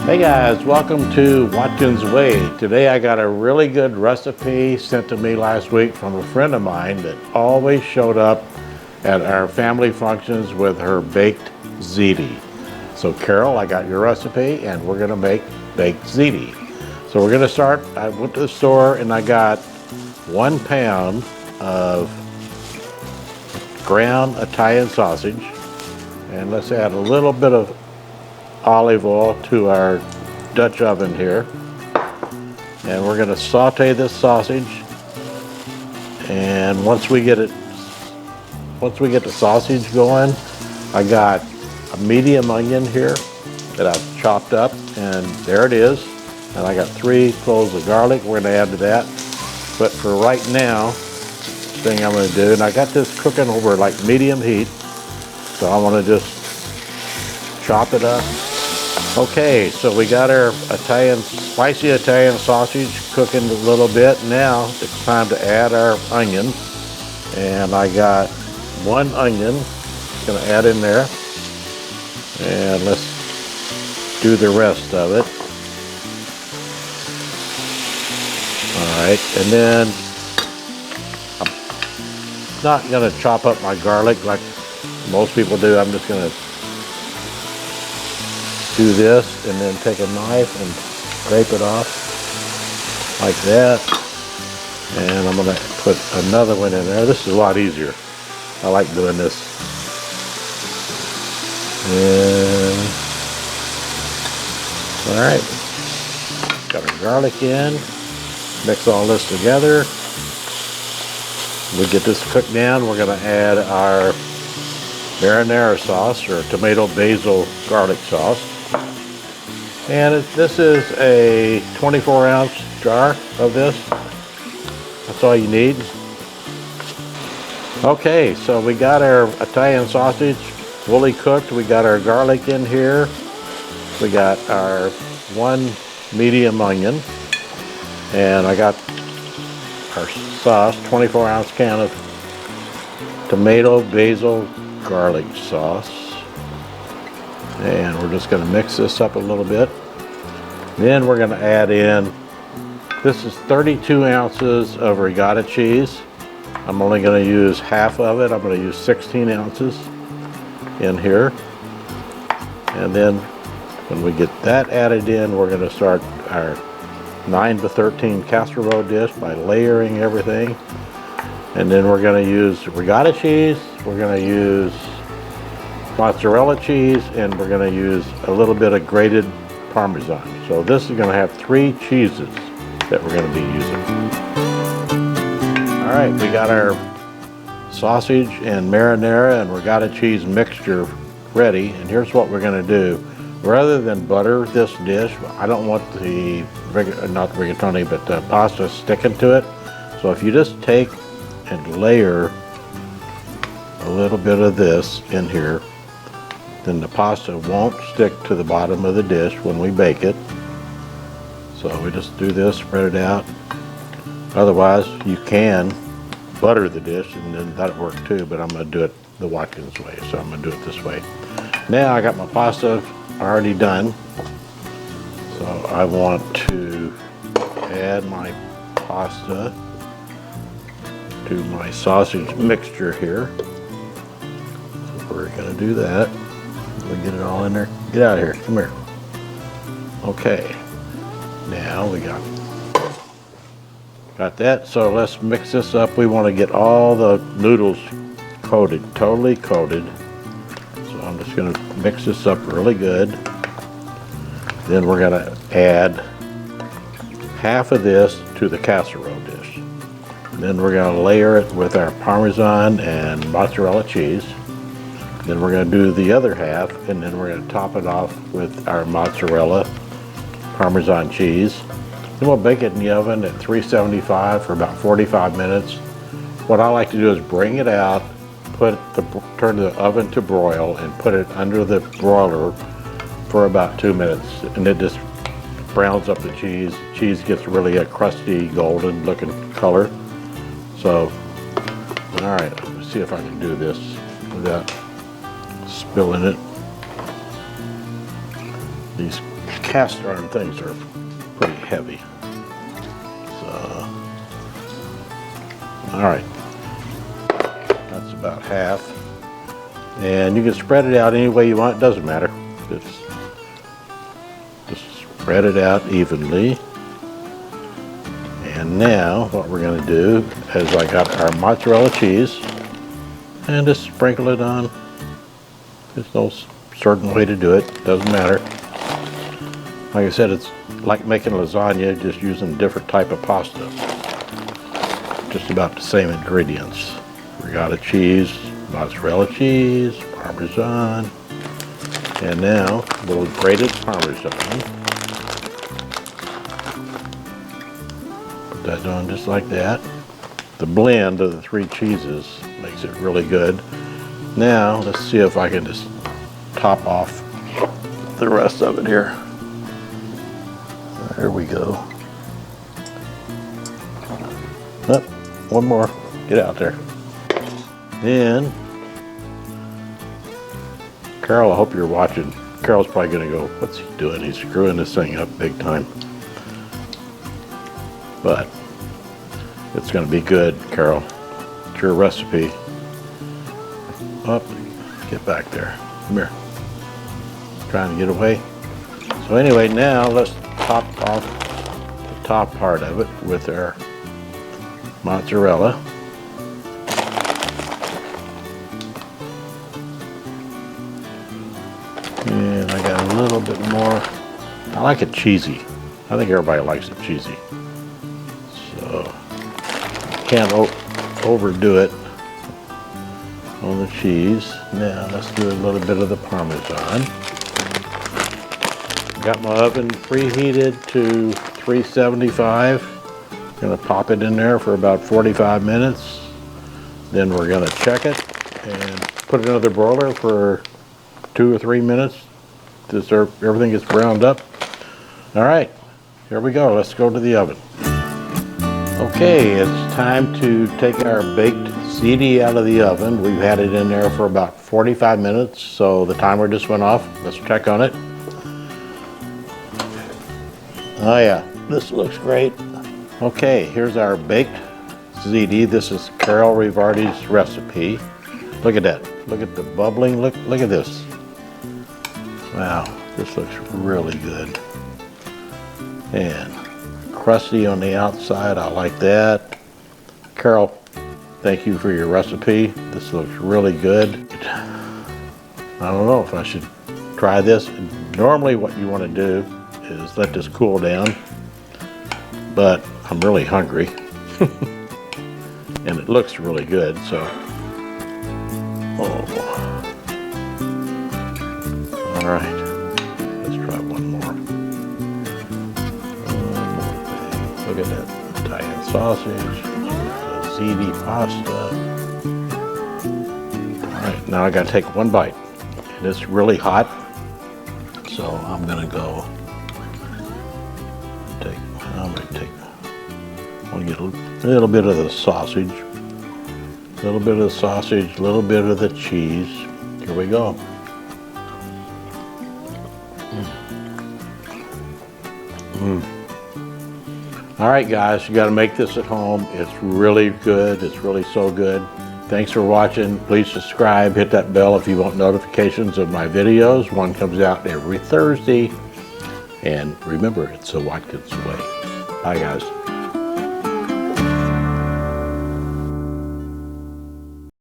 Hey guys, welcome to Watkins Way. Today I got a really good recipe sent to me last week from a friend of mine that always showed up at our family functions with her baked ziti. So Carol, I got your recipe and we're gonna make baked ziti. So we're gonna start, I went to the store and I got 1 pound of ground Italian sausage. And let's add a little bit of olive oil to our Dutch oven here, and we're going to saute this sausage. And once we get the sausage going, I got a medium onion here that I've chopped up, and there it is. And I got 3 cloves of garlic we're going to add to that. But for right now, the thing I'm going to do, and I got this cooking over like medium heat, so I want to just chop it up. Okay, so we got our spicy Italian sausage cooking a little bit. Now it's time to add our onions. And I got 1 onion, gonna add in there. And let's do the rest of it. All right, and then I'm not gonna chop up my garlic like most people do. I'm just gonna do this and then take a knife and scrape it off like that. And I'm gonna put another one in there. This is a lot easier. I like doing this. And all right, got our garlic in. Mix all this together. We get this cooked down. We're gonna add our marinara sauce, or tomato basil garlic sauce. And this is a 24-ounce jar of this. That's all you need. Okay, so we got our Italian sausage fully cooked. We got our garlic in here. We got our 1 medium onion. And I got our sauce, 24-ounce can of tomato basil garlic sauce. And we're just going to mix this up a little bit. Then we're going to add in, this is 32 ounces of ricotta cheese. I'm only going to use half of it. I'm going to use 16 ounces in here. And then when we get that added in, we're going to start our 9x13 casserole dish by layering everything. And then we're going to use ricotta cheese. We're going to use mozzarella cheese, and we're going to use a little bit of grated Parmesan. So this is going to have 3 cheeses that we're going to be using. All right, we got our sausage and marinara and ricotta cheese mixture ready, and here's what we're going to do. Rather than butter this dish, I don't want the, not the rigatoni, but the pasta sticking to it. So if you just take and layer a little bit of this in here, then the pasta won't stick to the bottom of the dish when we bake it. So we just do this, spread it out. Otherwise, you can butter the dish and then that'll work too, but I'm gonna do it the Watkins way, so I'm gonna do it this way. Now I got my pasta already done. So I want to add my pasta to my sausage mixture here. So we're gonna do that. We get it all in there. Get out of here, come here. Okay, now we got that. So let's mix this up. We want to get all the noodles coated, totally coated. So I'm just gonna mix this up really good. Then we're gonna add half of this to the casserole dish. Then we're gonna layer it with our Parmesan and mozzarella cheese. Then we're going to do the other half, and then we're going to top it off with our mozzarella Parmesan cheese. Then we'll bake it in the oven at 375 for about 45 minutes. What I like to do is bring it out, turn the oven to broil, and put it under the broiler for about 2 minutes. And it just browns up the cheese. Cheese gets really a crusty, golden looking color. So, all right, let's see if I can do this without spilling it. These cast iron things are pretty heavy. So, all right, that's about half. And you can spread it out any way you want, it doesn't matter. Just spread it out evenly. And now what we're going to do is I got our mozzarella cheese and just sprinkle it on. There's no certain way to do it, doesn't matter. Like I said, it's like making lasagna, just using a different type of pasta. Just about the same ingredients. Ricotta cheese, mozzarella cheese, Parmesan, and now a little grated Parmesan. Put that on just like that. The blend of the three cheeses makes it really good. Now let's see if I can just top off the rest of it here. There we go. Oh, one more. Get out there. And Carol, I hope you're watching. Carol's probably going to go, what's he doing? He's screwing this thing up big time. But it's going to be good, Carol. It's your recipe. Oh, get back there. Come here. Trying to get away. So anyway, now let's top off the top part of it with our mozzarella. And I got a little bit more. I like it cheesy. I think everybody likes it cheesy. So can't overdo it on the cheese. Now let's do a little bit of the Parmesan. Got my oven preheated to 375. Gonna pop it in there for about 45 minutes. Then we're gonna check it and put it in another broiler for 2 or 3 minutes till everything gets browned up. All right, here we go. Let's go to the oven. Okay, it's time to take our baked ziti out of the oven. We've had it in there for about 45 minutes, so the timer just went off. Let's check on it. Oh yeah, this looks great. Okay, here's our baked ziti. This is Carol Rivardi's recipe. Look at that. Look at the bubbling. Look at this. Wow, this looks really good. And crusty on the outside, I like that. Carol, thank you for your recipe. This looks really good. I don't know if I should try this. Normally what you want to do is let this cool down, but I'm really hungry. And it looks really good, so. Oh. All right, let's try one more. Look at that Italian sausage, Ziti Pasta. All right, now I gotta take one bite. And it's really hot, so I'm gonna go I'll get a little bit of the sausage, a little bit of the sausage, a little bit of the cheese. Here we go. All right, guys, you got to make this at home. It's really good. It's really so good. Thanks for watching. Please subscribe. Hit that bell if you want notifications of my videos. One comes out every Thursday. And remember, it's the Watkins way. Bye, guys.